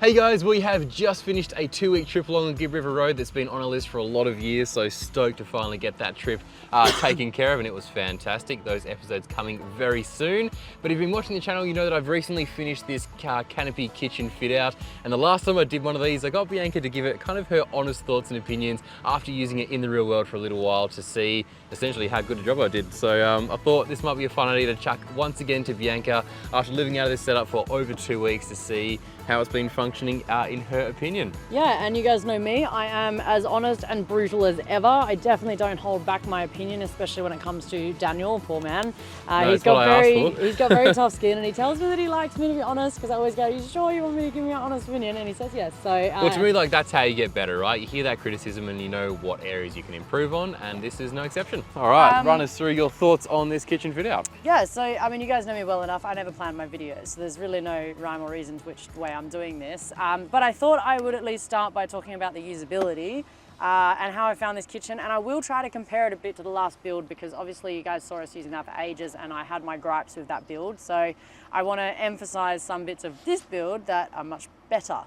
Hey guys, we have just finished a 2-week trip along the Gibb River Road that's been on our list for a lot of years, so stoked to finally get that trip taken care of, and it was fantastic. Those episodes coming very soon. But if you've been watching the channel, you know that I've recently finished this Canopy kitchen fit out, and the last time I did one of these, I got Bianca to give it kind of her honest thoughts and opinions after using it in the real world for a little while to see essentially how good a job I did. So I thought this might be a fun idea to chuck once again to Bianca after living out of this setup for over 2 weeks to see how it's been functioning in her opinion. Yeah, and you guys know me, I am as honest and brutal as ever. I definitely don't hold back my opinion, especially when it comes to Daniel, poor man. He's got very tough skin, and he tells me that he likes me to be honest, because I always go, you sure you want me to give me an honest opinion? And he says yes. So well, to me, like, that's how you get better, right? You hear that criticism and you know what areas you can improve on, and this is no exception. All right, run us through your thoughts on this kitchen fit out. Yeah, so I mean, you guys know me well enough. I never plan my videos, so there's really no rhyme or reason to which way I'm doing this. But I thought I would at least start by talking about the usability and how I found this kitchen, and I will try to compare it a bit to the last build, because obviously you guys saw us using that for ages and I had my gripes with that build. So I want to emphasize some bits of this build that are much better,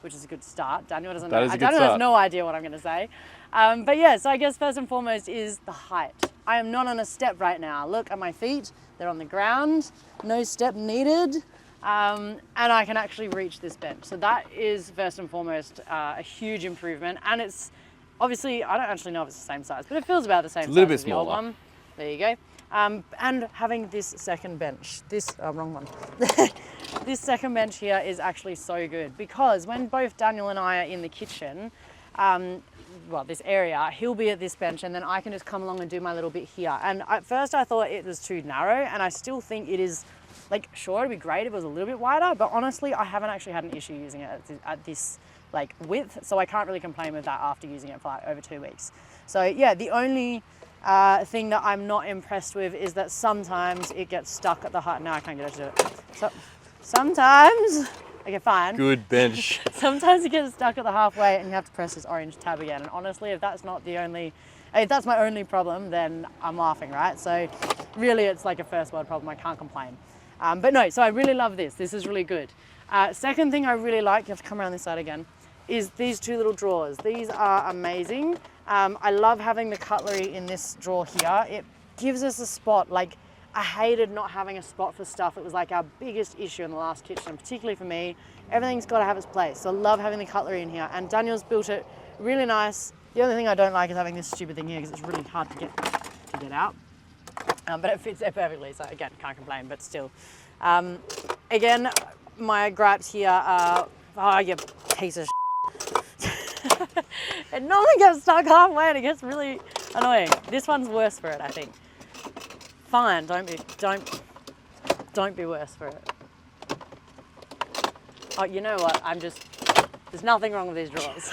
which is a good start. Daniel doesn't know. Daniel has no idea what I'm going to say. But yeah, so I guess first and foremost is the height. I am not on a step right now. Look at my feet, they're on the ground, no step needed. And I can actually reach this bench. So that is first and foremost a huge improvement. And it's obviously, I don't actually know if it's the same size, but it feels about the same size. A little bit as the old smaller. one. There you go. And having this second bench, wrong one. This second bench here is actually so good, because when both Daniel and I are in the kitchen, well, this area, he'll be at this bench and then I can just come along and do my little bit here. And at first I thought it was too narrow, and I still think it is. Like, sure, it'd be great if it was a little bit wider, but honestly, I haven't actually had an issue using it at this like width, so I can't really complain with that after using it for like over 2 weeks. So yeah, the only thing that I'm not impressed with is that sometimes it gets stuck at the heart. Now I can't get it to do it. So sometimes, okay, fine. Good bench. Sometimes it gets stuck at the halfway and you have to press this orange tab again. And honestly, if that's my only problem, then I'm laughing, right? So really, it's like a first world problem. I can't complain. But no, so I really love this. This is really good. Second thing I really like, you have to come around this side again, is these two little drawers. These are amazing. I love having the cutlery in this drawer here. It gives us a spot. Like, I hated not having a spot for stuff. It was like our biggest issue in the last kitchen, and particularly for me. Everything's got to have its place. So I love having the cutlery in here, and Daniel's built it really nice. The only thing I don't like is having this stupid thing here, because it's really hard to get out. But it fits there perfectly, so again, can't complain, but still. Again, my gripes here are, oh, you piece of shit. It normally gets stuck halfway and it gets really annoying. This one's worse for it, I think. Fine, don't be worse for it. Oh, you know what, there's nothing wrong with these drawers.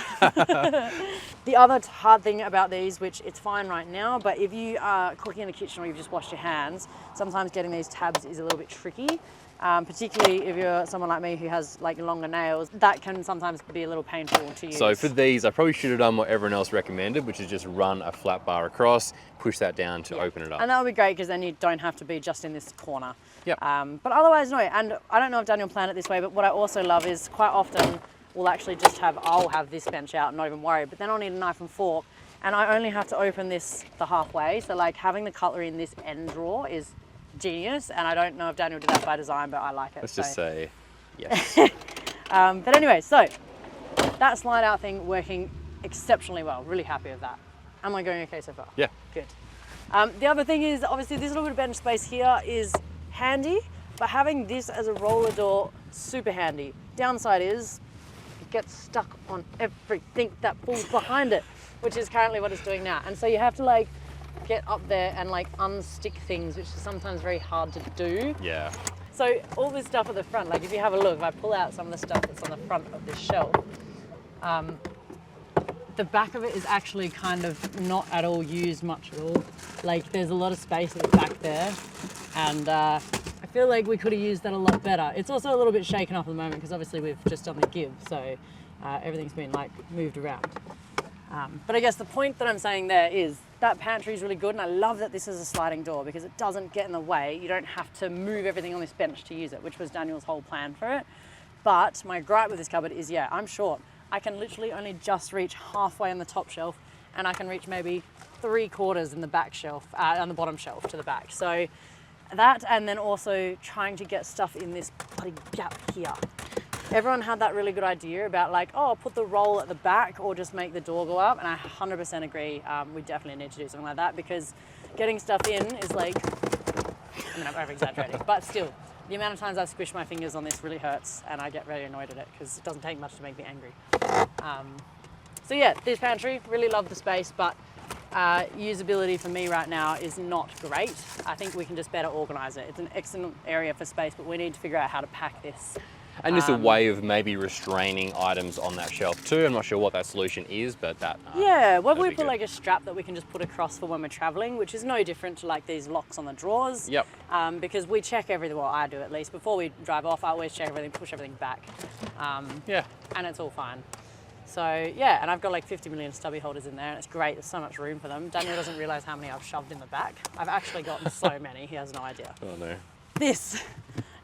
The other hard thing about these, which it's fine right now, but if you are cooking in the kitchen or you've just washed your hands, sometimes getting these tabs is a little bit tricky. Particularly if you're someone like me who has like longer nails, that can sometimes be a little painful to use. So for these, I probably should have done what everyone else recommended, which is just run a flat bar across, push that down to open it up. And that would be great, because then you don't have to be just in this corner. Yep. But otherwise, no. And I don't know if Daniel planned it this way, but what I also love is quite often we'll actually just I'll have this bench out and not even worry, but then I'll need a knife and fork, and I only have to open this the halfway. So like having the cutlery in this end drawer is genius, and I don't know if Daniel did that by design, but I like it. Let's just say yes. But anyway, so that slide out thing working exceptionally well. Really happy with that. Am I going okay so far? Yeah. Good. The other thing is, obviously this little bit of bench space here is handy, but having this as a roller door, super handy. Downside is it gets stuck on everything that falls behind it, which is currently what it's doing now. And so you have to like get up there and like unstick things, which is sometimes very hard to do. Yeah. So all this stuff at the front, like if you have a look, if I pull out some of the stuff that's on the front of this shelf, the back of it is actually kind of not at all used much at all. Like there's a lot of space at the back there, and I feel like we could have used that a lot better. It's also a little bit shaken off at the moment because obviously we've just done the Gibb, so everything's been like moved around. But I guess the point that I'm saying there is that pantry is really good, and I love that this is a sliding door because it doesn't get in the way. You don't have to move everything on this bench to use it, which was Daniel's whole plan for it. But my gripe with this cupboard is, yeah, I'm short. I can literally only just reach halfway on the top shelf, and I can reach maybe 3/4 in the back shelf, on the bottom shelf to the back. So that, and then also trying to get stuff in this bloody gap here. Everyone had that really good idea about like, oh, put the roll at the back or just make the door go up. And I 100% agree. We definitely need to do something like that, because getting stuff in is like, I mean, I'm over exaggerating, but still, the amount of times I've squished my fingers on this really hurts, and I get very annoyed at it because it doesn't take much to make me angry. So yeah, this pantry, really love the space, but usability for me right now is not great. I think we can just better organise it. It's an excellent area for space, but we need to figure out how to pack this. And just a way of maybe restraining items on that shelf too. I'm not sure what that solution is, but that... yeah, whether we put like a strap that we can just put across for when we're travelling, which is no different to like these locks on the drawers. Yep. Because we check everything, well, I do at least, before we drive off, I always check everything, push everything back. Yeah. And it's all fine. So yeah, and I've got like 50 million stubby holders in there, and it's great, there's so much room for them. Daniel doesn't realise how many I've shoved in the back. I've actually gotten so many, he has no idea. Oh no. This,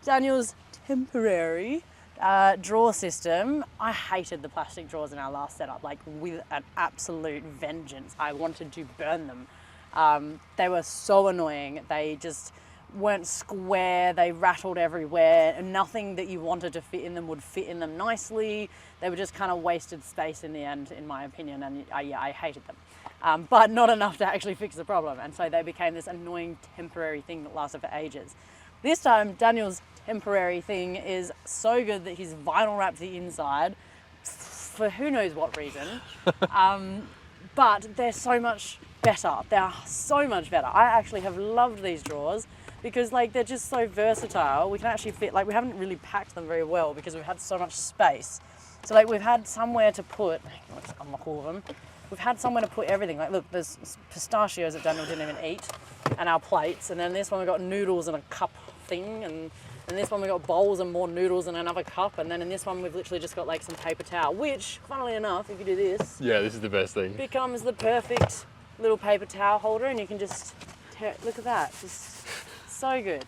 Daniel's temporary drawer system. I hated the plastic drawers in our last setup, like with an absolute vengeance. I wanted to burn them. They were so annoying. They just weren't square, they rattled everywhere, and nothing that you wanted to fit in them would fit in them nicely. They were just kind of wasted space in the end, in my opinion, and yeah, I hated them. But not enough to actually fix the problem, and so they became this annoying temporary thing that lasted for ages. This time, Daniel's temporary thing is so good that he's vinyl wrapped the inside for who knows what reason. But they're so much better. They're so much better. I actually have loved these drawers because like they're just so versatile. We can actually fit, like we haven't really packed them very well because we've had so much space. So like we've had somewhere to put, let's unlock all of them. We've had somewhere to put everything. Like look, there's pistachios that Daniel didn't even eat, and our plates. And then this one we've got noodles and a cup thing, and this one we've got bowls and more noodles and another cup. And then in this one we've literally just got like some paper towel, which funnily enough, if you do this, Yeah, this is the best thing. becomes the perfect little paper towel holder, and you can just look at that, just so good.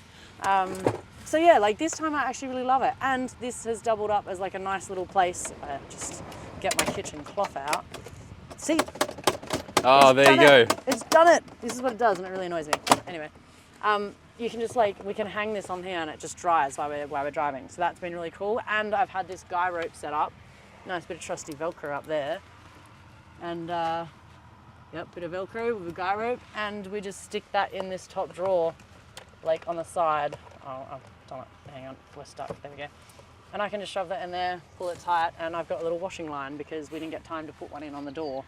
So yeah, like this time I actually really love it, and this has doubled up as like a nice little place. Just get my kitchen cloth out. See? Oh, there you go. It's done it. This is what it does, and it really annoys me. Anyway, you can just like, we can hang this on here and it just dries while we're driving. So that's been really cool. And I've had this guy rope set up. Nice bit of trusty Velcro up there. And yep, bit of Velcro with a guy rope. And we just stick that in this top drawer, like on the side. Oh, I've done it. Hang on, we're stuck. There we go. And I can just shove that in there, pull it tight, and I've got a little washing line because we didn't get time to put one in on the door.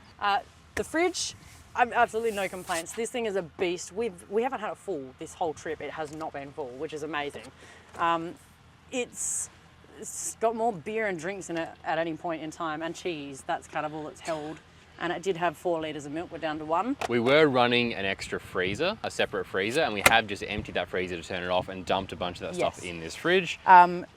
The fridge, I've absolutely no complaints. This thing is a beast. We haven't had it full this whole trip. It has not been full, which is amazing. It's got more beer and drinks in it at any point in time, and cheese. That's kind of all it's held. And it did have 4 litres of milk. We're down to 1. We were running an extra freezer, a separate freezer, and we have just emptied that freezer to turn it off and dumped a bunch of that stuff in this fridge.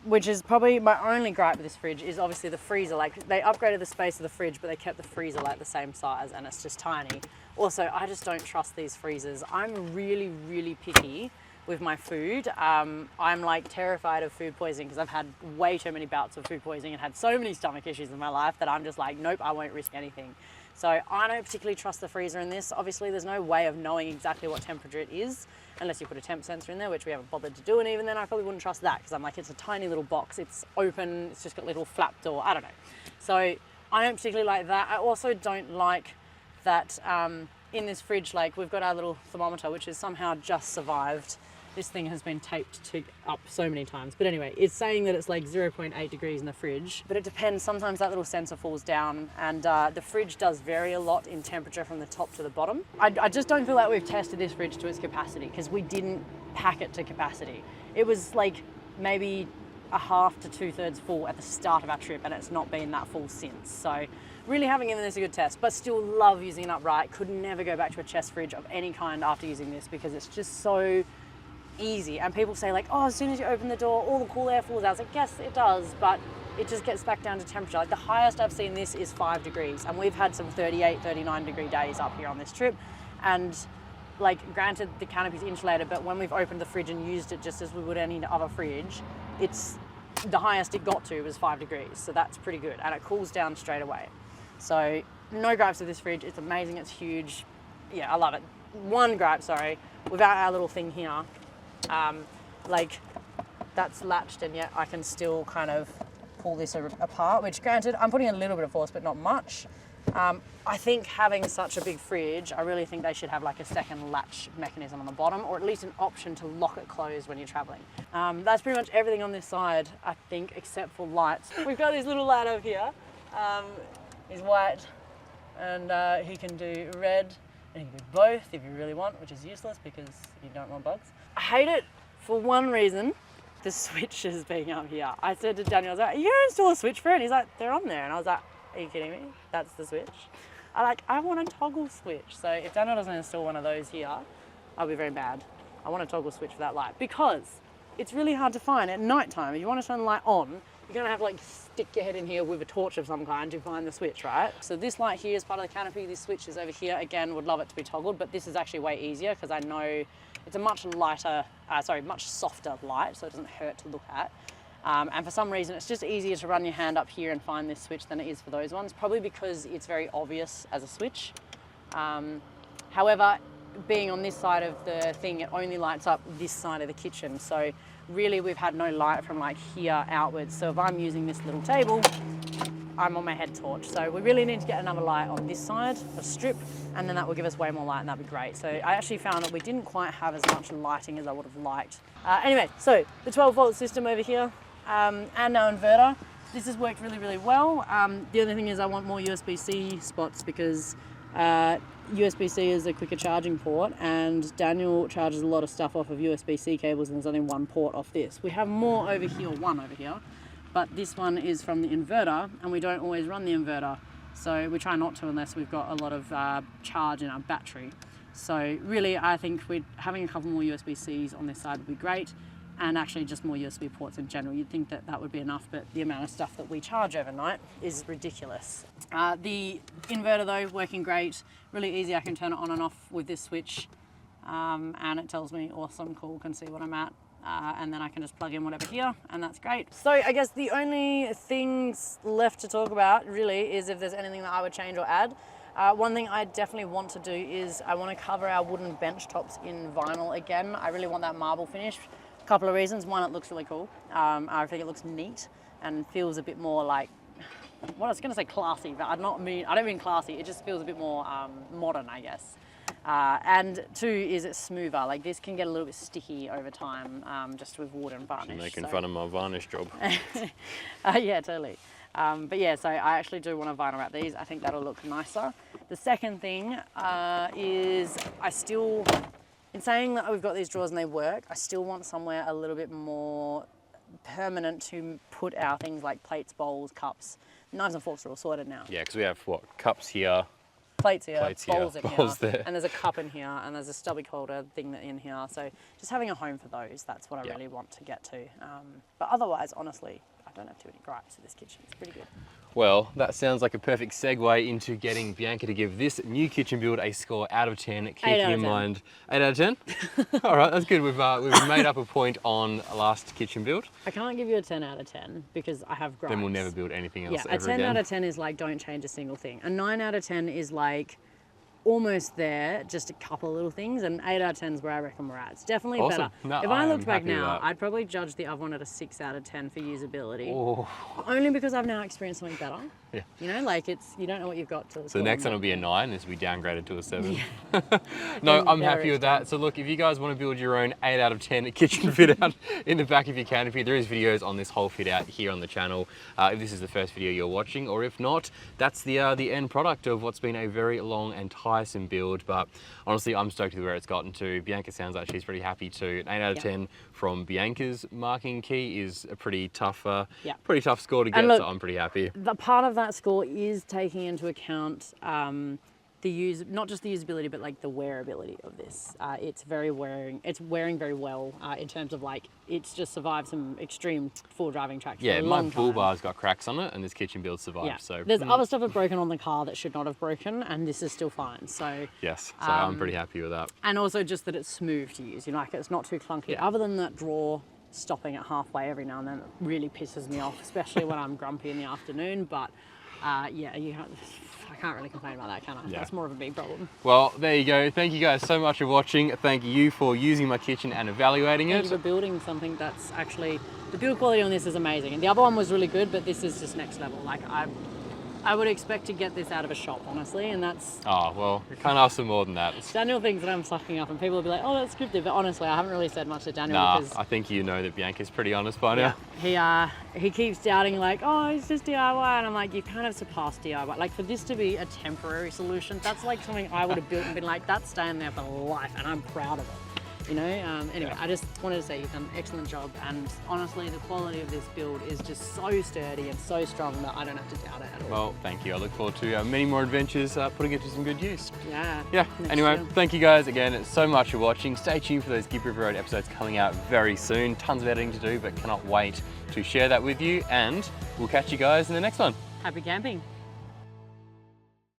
Which is probably my only gripe with this fridge is obviously the freezer. Like they upgraded the space of the fridge, but they kept the freezer like the same size, and it's just tiny. Also, I just don't trust these freezers. I'm really, really picky with my food. I'm like terrified of food poisoning because I've had way too many bouts of food poisoning and had so many stomach issues in my life that I'm just like, nope, I won't risk anything. So I don't particularly trust the freezer in this. Obviously, there's no way of knowing exactly what temperature it is unless you put a temp sensor in there, which we haven't bothered to do. And even then, I probably wouldn't trust that because I'm like, it's a tiny little box. It's open. It's just got a little flap door. I don't know. So I don't particularly like that. I also don't like that in this fridge, like we've got our little thermometer, which has somehow just survived. This thing has been taped up so many times. But anyway, it's saying that it's like 0.8 degrees in the fridge, but it depends. Sometimes that little sensor falls down, and the fridge does vary a lot in temperature from the top to the bottom. I just don't feel like we've tested this fridge to its capacity because we didn't pack it to capacity. It was like maybe a half to 2/3 full at the start of our trip, and it's not been that full since. So really haven't given this a good test, but still love using it upright. Could never go back to a chest fridge of any kind after using this because it's just so easy. And people say like, oh, as soon as you open the door, all the cool air falls out. It's like, yes, it does, but it just gets back down to temperature. Like the highest I've seen this is 5 degrees, and we've had some 38, 39 degree days up here on this trip. And like, granted, the canopy's insulated, but when we've opened the fridge and used it just as we would any other fridge, it's the highest it got to was 5 degrees, so that's pretty good, and it cools down straight away. So no gripes with this fridge. It's amazing. It's huge. Yeah, I love it. One gripe, sorry, without our little thing here, like that's latched, and yet I can still kind of pull this apart, which granted, I'm putting a little bit of force, but not much. I think having such a big fridge, I really think they should have like a second latch mechanism on the bottom, or at least an option to lock it closed when you're traveling. That's pretty much everything on this side, I think, except for lights. We've got this little lad over here. He's white, and he can do red, and he can do both if you really want, which is useless because you don't want bugs. I hate it for one reason. The switches being up here. I said to Daniel, I was like, are you gonna install a switch for it? And he's like, they're on there. And I was like, are you kidding me? That's the switch. I want a toggle switch. So if Daniel doesn't install one of those here, I'll be very mad. I want a toggle switch for that light because it's really hard to find at night time. If you want to turn the light on, you're gonna have to like stick your head in here with a torch of some kind to find the switch, right? So this light here is part of the canopy. This switch is over here. Again, would love it to be toggled, but this is actually way easier because I know it's a much lighter, much softer light, so it doesn't hurt to look at. And for some reason, it's just easier to run your hand up here and find this switch than it is for those ones, probably because it's very obvious as a switch. However, being on this side of the thing, it only lights up this side of the kitchen. So really we've had no light from like here outwards. So if I'm using this little table, I'm on my head torch. So we really need to get another light on this side, a strip, and then that will give us way more light, and that'd be great. So I actually found that we didn't quite have as much lighting as I would have liked. Anyway, so the 12-volt system over here, and our inverter. This has worked really, really well. The other thing is I want more USB-C spots because USB-C is a quicker charging port, and Daniel charges a lot of stuff off of USB-C cables, and there's only one port off this. We have more over here, one over here, but this one is from the inverter, and we don't always run the inverter. So we try not to unless we've got a lot of charge in our battery. So really, I think having a couple more USB-Cs on this side would be great, and actually just more USB ports in general. You'd think that that would be enough, but the amount of stuff that we charge overnight is ridiculous. The inverter though, working great, really easy. I can turn it on and off with this switch, and it tells me awesome, cool, can see what I'm at. And then I can just plug in whatever here, and that's great. So I guess the only things left to talk about really is if there's anything that I would change or add. One thing I definitely want to do is I want to cover our wooden bench tops in vinyl again. I really want that marble finish. A couple of reasons. One, it looks really cool. I think it looks neat and feels a bit more like, well, I was going to say classy, but I don't mean classy. It just feels a bit more modern, I guess. And two is it's smoother. Like this can get a little bit sticky over time, just with wood and varnish. You're making fun of my varnish job. Yeah, totally. But yeah, so I actually do want to vinyl wrap these. I think that'll look nicer. The second thing is in saying that we've got these drawers and they work, I still want somewhere a little bit more permanent to put our things like plates, bowls, cups. Knives and forks are all sorted now. Yeah, because we have what, cups here, plates here, bowls here, in bowls here, there. and there's a cup in here, and there's a stubby holder thing in here. So just having a home for those, that's what I really want to get to. But otherwise, honestly, I don't have too many gripes with this kitchen. It's pretty good. Well, that sounds like a perfect segue into getting Bianca to give this new kitchen build a score out of 10, keeping in mind 8 out of 10. All right, that's good. We've made up a point on last kitchen build. I can't give you a 10 out of 10 because I have gripes. Then we'll never build anything else ever again. A 10 out of 10 is like don't change a single thing. A 9 out of 10 is like almost there, just a couple of little things, and 8 out of 10 is where I reckon we're at. It's definitely awesome. better. No, if I looked back happy with now, that. I'd probably judge the other one at a 6 out of 10 for usability. Oh. Only because I've now experienced something better. Yeah. You know, like you don't know what you've got to. So the next one will be a 9, this will be downgraded to a 7. Yeah. No, I'm happy with that. So look, if you guys want to build your own 8 out of 10 kitchen fit out in the back of your canopy, there is videos on this whole fit out here on the channel. If this is the first video you're watching, or if not, that's the end product of what's been a very long and tiresome build. But honestly, I'm stoked with where it's gotten to. Bianca sounds like she's pretty happy too. An 8 out of 10 from Bianca's marking key is a pretty tough score to get, look, so I'm pretty happy. The part of that score is taking into account not just the usability, but like the wearability of this. It's wearing very well in terms of like, it's just survived some extreme full driving tracks for a long time. My bull bar's got cracks on it, and this kitchen build survived. Yeah. So there's other stuff that's broken on the car that should not have broken, and this is still fine. So yes, so I'm pretty happy with that. And also just that it's smooth to use. You know, like it's not too clunky. Other than that drawer stopping at halfway every now and then really pisses me off, especially when I'm grumpy in the afternoon. But yeah, I can't really complain about that, can I? Yeah. That's more of a big problem. Well, there you go. Thank you guys so much for watching. Thank you for using my kitchen and evaluating Thank it. you for building something that's actually, the build quality on this is amazing. And the other one was really good, but this is just next level. Like I would expect to get this out of a shop, honestly, and that's... Oh, well, you can't ask for more than that. Daniel thinks that I'm sucking up, and people will be like, oh, that's scripted, but honestly, I haven't really said much to Daniel Nah, because... I think you know that Bianca's pretty honest by now. Yeah, he keeps doubting, like, oh, it's just DIY, and I'm like, you've kind of surpassed DIY. Like, for this to be a temporary solution, that's like something I would have built and been like, that's staying there for life, and I'm proud of it. You know, anyway, I just wanted to say you've done an excellent job, and honestly, the quality of this build is just so sturdy and so strong that I don't have to doubt it at all. Well, thank you. I look forward to many more adventures, putting it to some good use. Yeah. Anyway, year. thank you guys again so much for watching. Stay tuned for those Gibb River Road episodes coming out very soon. Tons of editing to do, but cannot wait to share that with you, and we'll catch you guys in the next one. Happy camping.